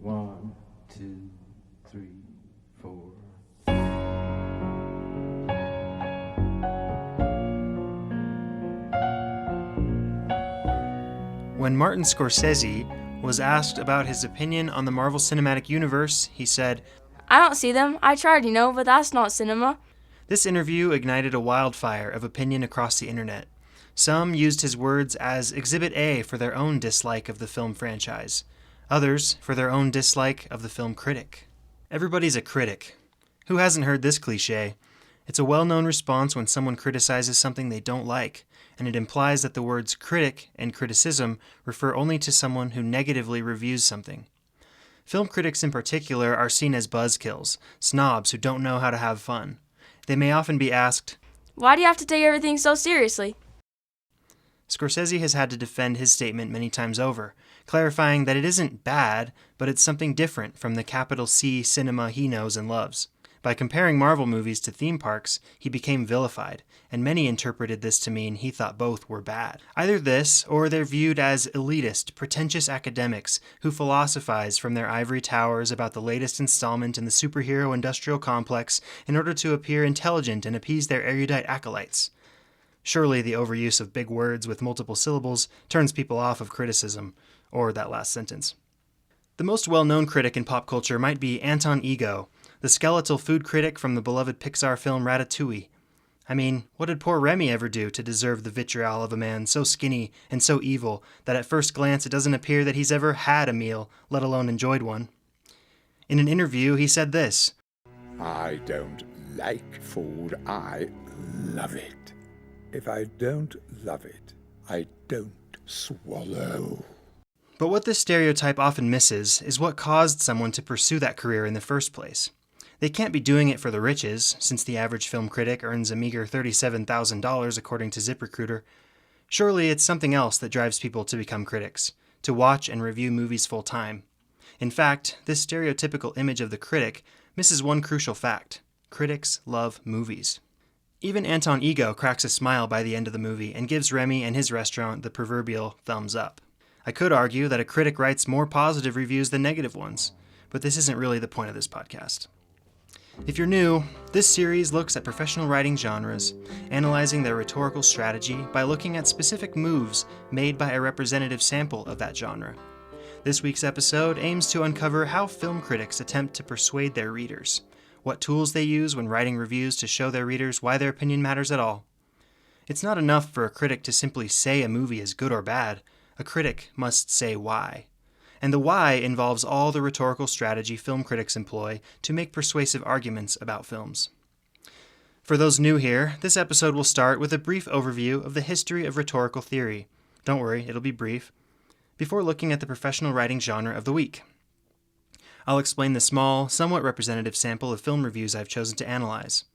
One, two, three, four. When Martin Scorsese was asked about his opinion on the Marvel Cinematic Universe, he said, I don't see them. I tried, but that's not cinema. This interview ignited a wildfire of opinion across the internet. Some used his words as Exhibit A for their own dislike of the film franchise, others for their own dislike of the film critic. Everybody's a critic. Who hasn't heard this cliche? It's a well-known response when someone criticizes something they don't like, and it implies that the words critic and criticism refer only to someone who negatively reviews something. Film critics in particular are seen as buzzkills, snobs who don't know how to have fun. They may often be asked, Why do you have to take everything so seriously? Scorsese has had to defend his statement many times over, clarifying that it isn't bad, but it's something different from the capital C cinema he knows and loves. By comparing Marvel movies to theme parks, he became vilified, and many interpreted this to mean he thought both were bad. Either this, or they're viewed as elitist, pretentious academics who philosophize from their ivory towers about the latest installment in the superhero industrial complex in order to appear intelligent and appease their erudite acolytes. Surely the overuse of big words with multiple syllables turns people off of criticism, or that last sentence. The most well-known critic in pop culture might be Anton Ego, the skeletal food critic from the beloved Pixar film Ratatouille. I mean, what did poor Remy ever do to deserve the vitriol of a man so skinny and so evil that at first glance it doesn't appear that he's ever had a meal, let alone enjoyed one? In an interview, he said this, I don't like food, I love it. If I don't love it, I don't swallow. But what this stereotype often misses is what caused someone to pursue that career in the first place. They can't be doing it for the riches, since the average film critic earns a meager $37,000 according to ZipRecruiter. Surely it's something else that drives people to become critics, to watch and review movies full time. In fact, this stereotypical image of the critic misses one crucial fact. Critics love movies. Even Anton Ego cracks a smile by the end of the movie and gives Remy and his restaurant the proverbial thumbs up. I could argue that a critic writes more positive reviews than negative ones, but this isn't really the point of this podcast. If you're new, this series looks at professional writing genres, analyzing their rhetorical strategy by looking at specific moves made by a representative sample of that genre. This week's episode aims to uncover how film critics attempt to persuade their readers, what tools they use when writing reviews to show their readers why their opinion matters at all. It's not enough for a critic to simply say a movie is good or bad. A critic must say why. And the why involves all the rhetorical strategy film critics employ to make persuasive arguments about films. For those new here, this episode will start with a brief overview of the history of rhetorical theory. Don't worry, it'll be brief. Before looking at the professional writing genre of the week. I'll explain the small, somewhat representative sample of film reviews I've chosen to analyze.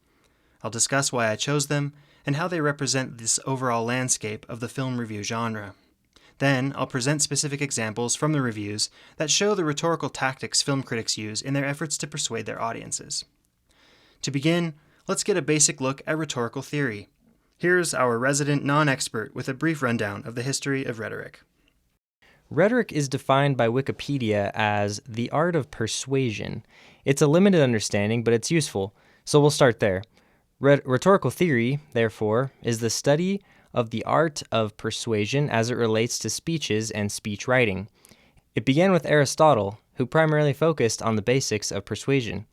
I'll discuss why I chose them and how they represent this overall landscape of the film review genre. Then, I'll present specific examples from the reviews that show the rhetorical tactics film critics use in their efforts to persuade their audiences. To begin, let's get a basic look at rhetorical theory. Here's our resident non-expert with a brief rundown of the history of rhetoric. Rhetoric is defined by Wikipedia as the art of persuasion. It's a limited understanding, but it's useful, so we'll start there. Rhetorical theory, therefore, is the study of the art of persuasion as it relates to speeches and speech writing. It began with Aristotle, who primarily focused on the basics of persuasion.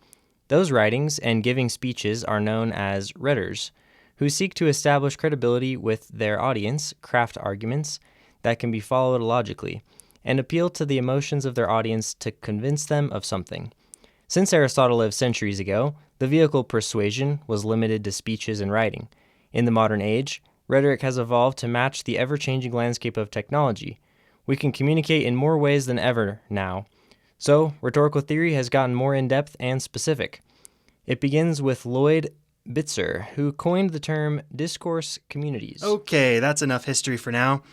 Those writings and giving speeches are known as rhetors, who seek to establish credibility with their audience, craft arguments that can be followed logically, and appeal to the emotions of their audience to convince them of something. Since Aristotle lived centuries ago, the vehicle persuasion was limited to speeches and writing. In the modern age, rhetoric has evolved to match the ever-changing landscape of technology. We can communicate in more ways than ever now. So, rhetorical theory has gotten more in-depth and specific. It begins with Lloyd Bitzer, who coined the term discourse communities. Okay, that's enough history for now.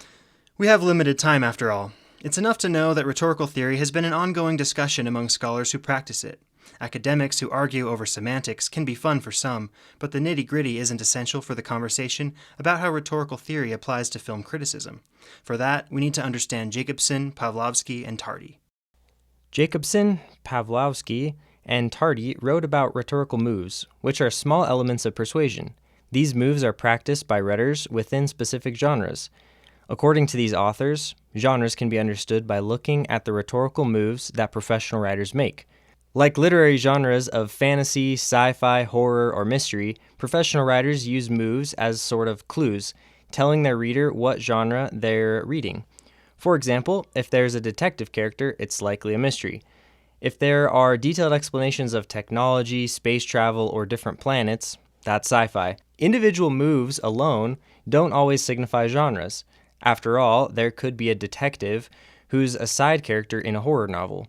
We have limited time after all. It's enough to know that rhetorical theory has been an ongoing discussion among scholars who practice it. Academics who argue over semantics can be fun for some, but the nitty-gritty isn't essential for the conversation about how rhetorical theory applies to film criticism. For that, we need to understand Jacobson, Pavlovsky, and Tardy. Jacobson, Pawlowski, and Tardy wrote about rhetorical moves, which are small elements of persuasion. These moves are practiced by rhetors within specific genres. According to these authors, genres can be understood by looking at the rhetorical moves that professional writers make. Like literary genres of fantasy, sci-fi, horror, or mystery, professional writers use moves as sort of clues, telling their reader what genre they're reading. For example, if there's a detective character, it's likely a mystery. If there are detailed explanations of technology, space travel, or different planets, that's sci-fi. Individual moves alone don't always signify genres. After all, there could be a detective who's a side character in a horror novel.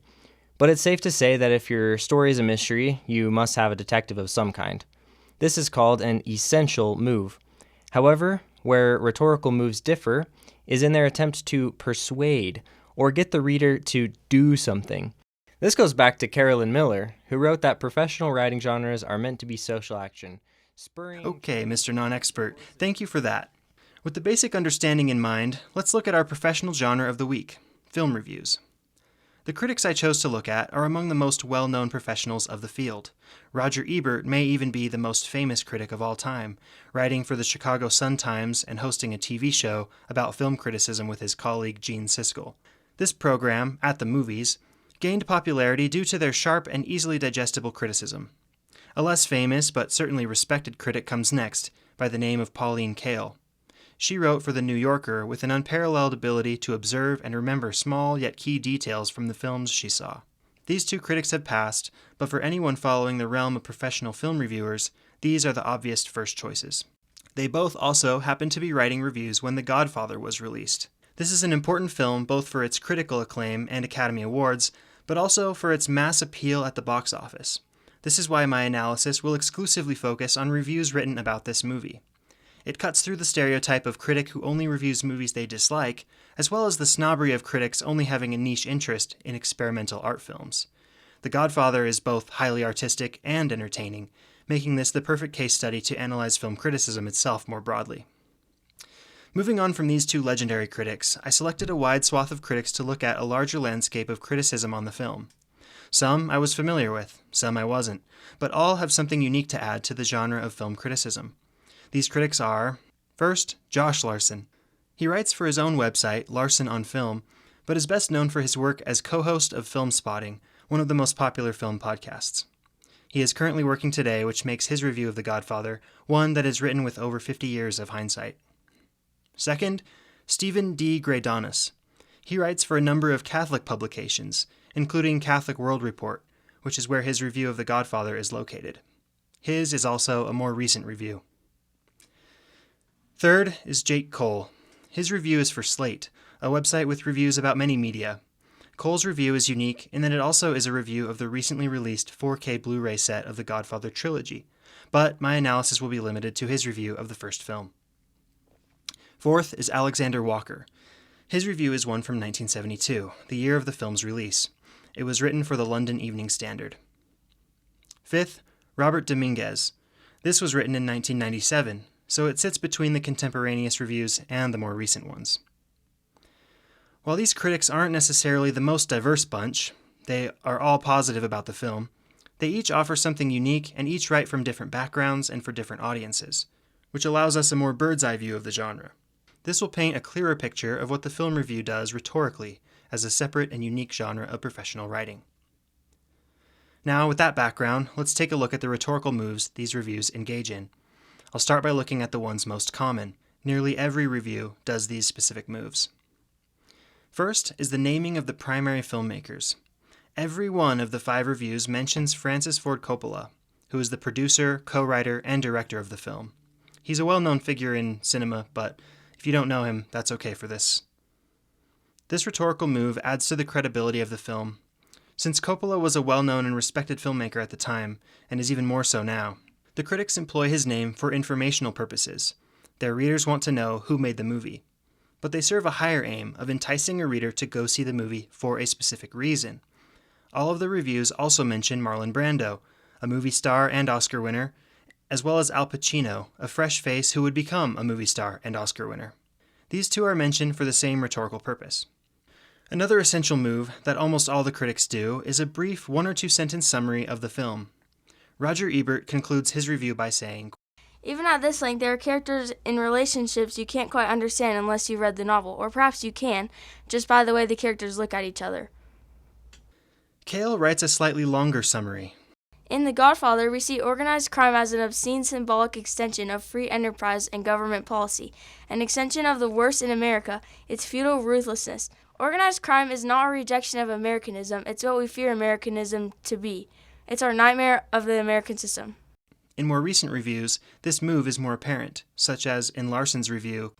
But it's safe to say that if your story is a mystery, you must have a detective of some kind. This is called an essential move. However, where rhetorical moves differ is in their attempt to persuade or get the reader to do something. This goes back to Carolyn Miller, who wrote that professional writing genres are meant to be social action, spurring... Okay, Mr. Non-Expert, thank you for that. With the basic understanding in mind, let's look at our professional genre of the week, film reviews. The critics I chose to look at are among the most well-known professionals of the field. Roger Ebert may even be the most famous critic of all time, writing for the Chicago Sun-Times and hosting a TV show about film criticism with his colleague Gene Siskel. This program, At the Movies, gained popularity due to their sharp and easily digestible criticism. A less famous but certainly respected critic comes next, by the name of Pauline Kael. She wrote for The New Yorker with an unparalleled ability to observe and remember small yet key details from the films she saw. These two critics have passed, but for anyone following the realm of professional film reviewers, these are the obvious first choices. They both also happened to be writing reviews when The Godfather was released. This is an important film both for its critical acclaim and Academy Awards, but also for its mass appeal at the box office. This is why my analysis will exclusively focus on reviews written about this movie. It cuts through the stereotype of critic who only reviews movies they dislike, as well as the snobbery of critics only having a niche interest in experimental art films. The Godfather is both highly artistic and entertaining, making this the perfect case study to analyze film criticism itself more broadly. Moving on from these two legendary critics, I selected a wide swath of critics to look at a larger landscape of criticism on the film. Some I was familiar with, some I wasn't, but all have something unique to add to the genre of film criticism. These critics are, first, Josh Larsen. He writes for his own website, Larsen on Film, but is best known for his work as co-host of Film Spotting, one of the most popular film podcasts. He is currently working today, which makes his review of The Godfather one that is written with over 50 years of hindsight. Second, Stephen D. Greydonis. He writes for a number of Catholic publications, including Catholic World Report, which is where his review of The Godfather is located. His is also a more recent review. Third is Jake Cole. His review is for Slate, a website with reviews about many media. Cole's review is unique in that it also is a review of the recently released 4K Blu-ray set of the Godfather trilogy, but my analysis will be limited to his review of the first film. Fourth is Alexander Walker. His review is one from 1972, the year of the film's release. It was written for the London Evening Standard. Fifth, Robert Dominguez. This was written in 1997, so it sits between the contemporaneous reviews and the more recent ones. While these critics aren't necessarily the most diverse bunch, they are all positive about the film, they each offer something unique and each write from different backgrounds and for different audiences, which allows us a more bird's-eye view of the genre. This will paint a clearer picture of what the film review does rhetorically as a separate and unique genre of professional writing. Now, with that background, let's take a look at the rhetorical moves these reviews engage in. I'll start by looking at the ones most common. Nearly every review does these specific moves. First is the naming of the primary filmmakers. Every one of the 5 reviews mentions Francis Ford Coppola, who is the producer, co-writer, and director of the film. He's a well-known figure in cinema, but if you don't know him, that's okay for this. This rhetorical move adds to the credibility of the film, since Coppola was a well-known and respected filmmaker at the time, and is even more so now. The critics employ his name for informational purposes. Their readers want to know who made the movie. But they serve a higher aim of enticing a reader to go see the movie for a specific reason. All of the reviews also mention Marlon Brando, a movie star and Oscar winner, as well as Al Pacino, a fresh face who would become a movie star and Oscar winner. These two are mentioned for the same rhetorical purpose. Another essential move that almost all the critics do is a brief 1 or 2 sentence summary of the film. Roger Ebert concludes his review by saying, Even at this length, there are characters in relationships you can't quite understand unless you've read the novel, or perhaps you can, just by the way the characters look at each other. Cale writes a slightly longer summary. In The Godfather, we see organized crime as an obscene symbolic extension of free enterprise and government policy, an extension of the worst in America, its feudal ruthlessness. Organized crime is not a rejection of Americanism, it's what we fear Americanism to be. It's our nightmare of the American system. In more recent reviews, this move is more apparent, such as in Larson's review,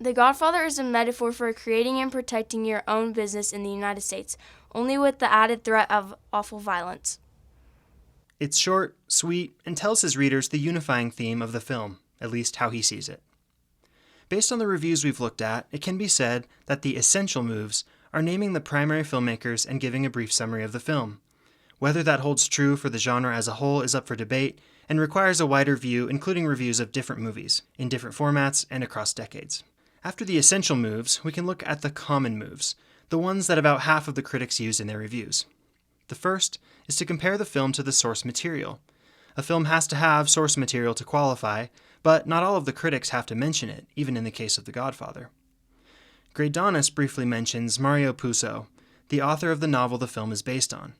The Godfather is a metaphor for creating and protecting your own business in the United States, only with the added threat of awful violence. It's short, sweet, and tells his readers the unifying theme of the film, at least how he sees it. Based on the reviews we've looked at, it can be said that the essential moves are naming the primary filmmakers and giving a brief summary of the film. Whether that holds true for the genre as a whole is up for debate and requires a wider view, including reviews of different movies, in different formats and across decades. After the essential moves, we can look at the common moves, the ones that about half of the critics use in their reviews. The first is to compare the film to the source material. A film has to have source material to qualify, but not all of the critics have to mention it, even in the case of The Godfather. Greydonis briefly mentions Mario Puzo, the author of the novel the film is based on.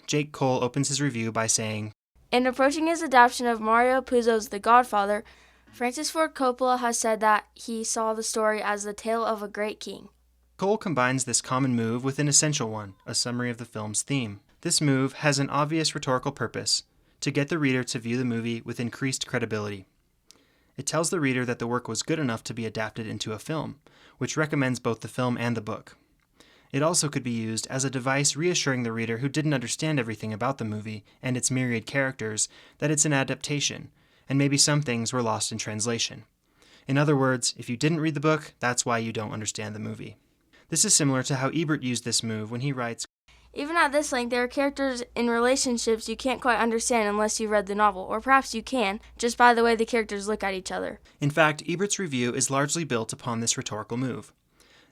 Jake Cole opens his review by saying, In approaching his adaptation of Mario Puzo's The Godfather, Francis Ford Coppola has said that he saw the story as the tale of a great king. Cole combines this common move with an essential one, a summary of the film's theme. This move has an obvious rhetorical purpose, to get the reader to view the movie with increased credibility. It tells the reader that the work was good enough to be adapted into a film, which recommends both the film and the book. It also could be used as a device reassuring the reader who didn't understand everything about the movie and its myriad characters that it's an adaptation, and maybe some things were lost in translation. In other words, if you didn't read the book, that's why you don't understand the movie. This is similar to how Ebert used this move when he writes, Even at this length, there are characters in relationships you can't quite understand unless you've read the novel, or perhaps you can, just by the way the characters look at each other. In fact, Ebert's review is largely built upon this rhetorical move.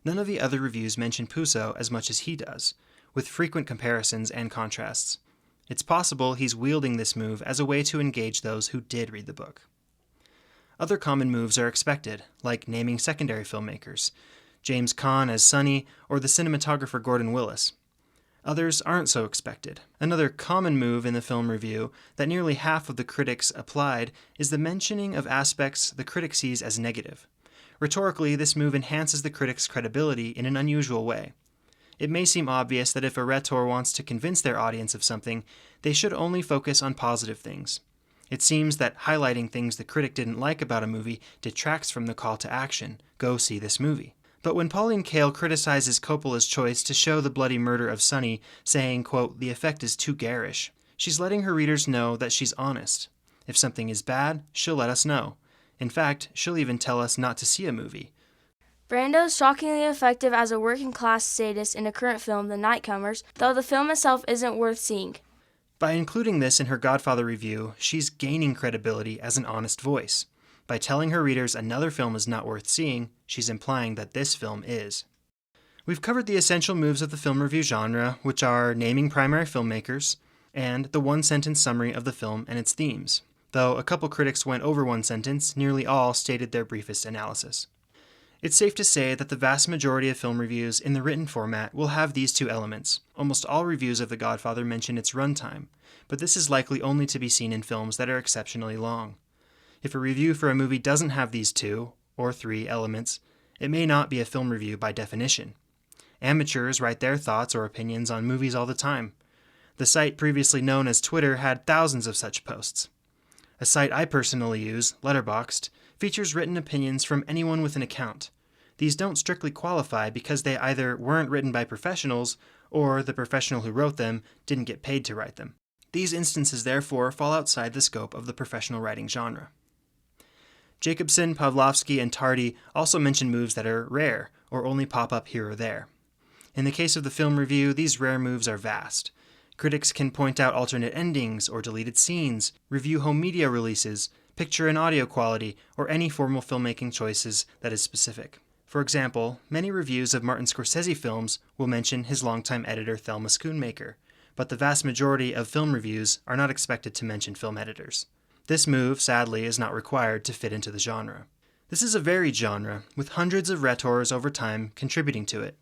None of the other reviews mention Puzo as much as he does, with frequent comparisons and contrasts. It's possible he's wielding this move as a way to engage those who did read the book. Other common moves are expected, like naming secondary filmmakers, James Caan as Sonny, or the cinematographer Gordon Willis. Others aren't so expected. Another common move in the film review that nearly half of the critics applied is the mentioning of aspects the critic sees as negative. Rhetorically, this move enhances the critic's credibility in an unusual way. It may seem obvious that if a rhetor wants to convince their audience of something, they should only focus on positive things. It seems that highlighting things the critic didn't like about a movie detracts from the call to action, go see this movie. But when Pauline Kael criticizes Coppola's choice to show the bloody murder of Sonny, saying, quote, the effect is too garish, she's letting her readers know that she's honest. If something is bad, she'll let us know. In fact, she'll even tell us not to see a movie. Brando's shockingly effective as a working-class sadist in a current film, The Nightcomers, though the film itself isn't worth seeing. By including this in her Godfather review, she's gaining credibility as an honest voice. By telling her readers another film is not worth seeing, she's implying that this film is. We've covered the essential moves of the film review genre, which are naming primary filmmakers, and the one-sentence summary of the film and its themes. Though a couple critics went over one sentence, nearly all stated their briefest analysis. It's safe to say that the vast majority of film reviews in the written format will have these two elements. Almost all reviews of The Godfather mention its runtime, but this is likely only to be seen in films that are exceptionally long. If a review for a movie doesn't have these two, or three, elements, it may not be a film review by definition. Amateurs write their thoughts or opinions on movies all the time. The site previously known as Twitter had thousands of such posts. A site I personally use, Letterboxd, features written opinions from anyone with an account. These don't strictly qualify because they either weren't written by professionals or the professional who wrote them didn't get paid to write them. These instances therefore fall outside the scope of the professional writing genre. Jacobson, Pavlovsky, and Tardy also mention moves that are rare or only pop up here or there. In the case of the film review, these rare moves are vast. Critics can point out alternate endings or deleted scenes, review home media releases, picture and audio quality, or any formal filmmaking choices that is specific. For example, many reviews of Martin Scorsese films will mention his longtime editor Thelma Schoonmaker, but the vast majority of film reviews are not expected to mention film editors. This move, sadly, is not required to fit into the genre. This is a varied genre, with hundreds of rhetors over time contributing to it.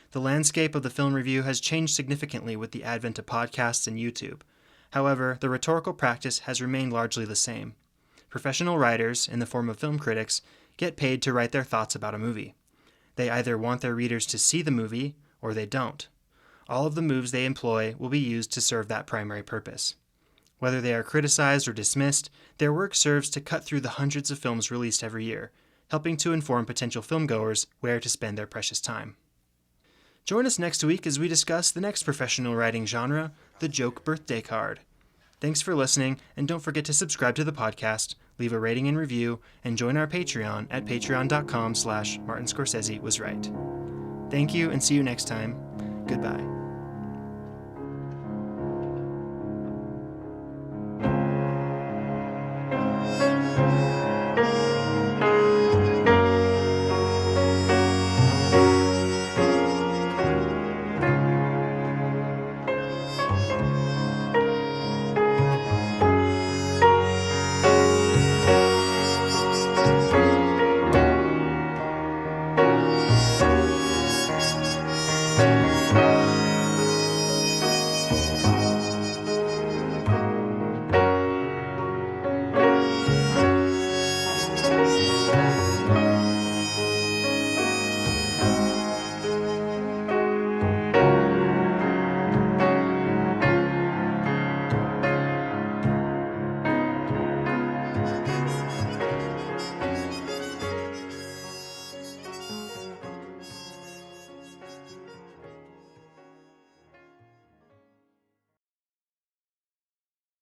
The landscape of the film review has changed significantly with the advent of podcasts and YouTube. However, the rhetorical practice has remained largely the same. Professional writers, in the form of film critics, get paid to write their thoughts about a movie. They either want their readers to see the movie, or they don't. All of the moves they employ will be used to serve that primary purpose. Whether they are criticized or dismissed, their work serves to cut through the hundreds of films released every year, helping to inform potential filmgoers where to spend their precious time. Join us next week as we discuss the next professional writing genre, the joke birthday card. Thanks for listening, and don't forget to subscribe to the podcast, leave a rating and review, and join our Patreon at patreon.com/MartinScorseseWasRight. Thank you, and see you next time. Goodbye.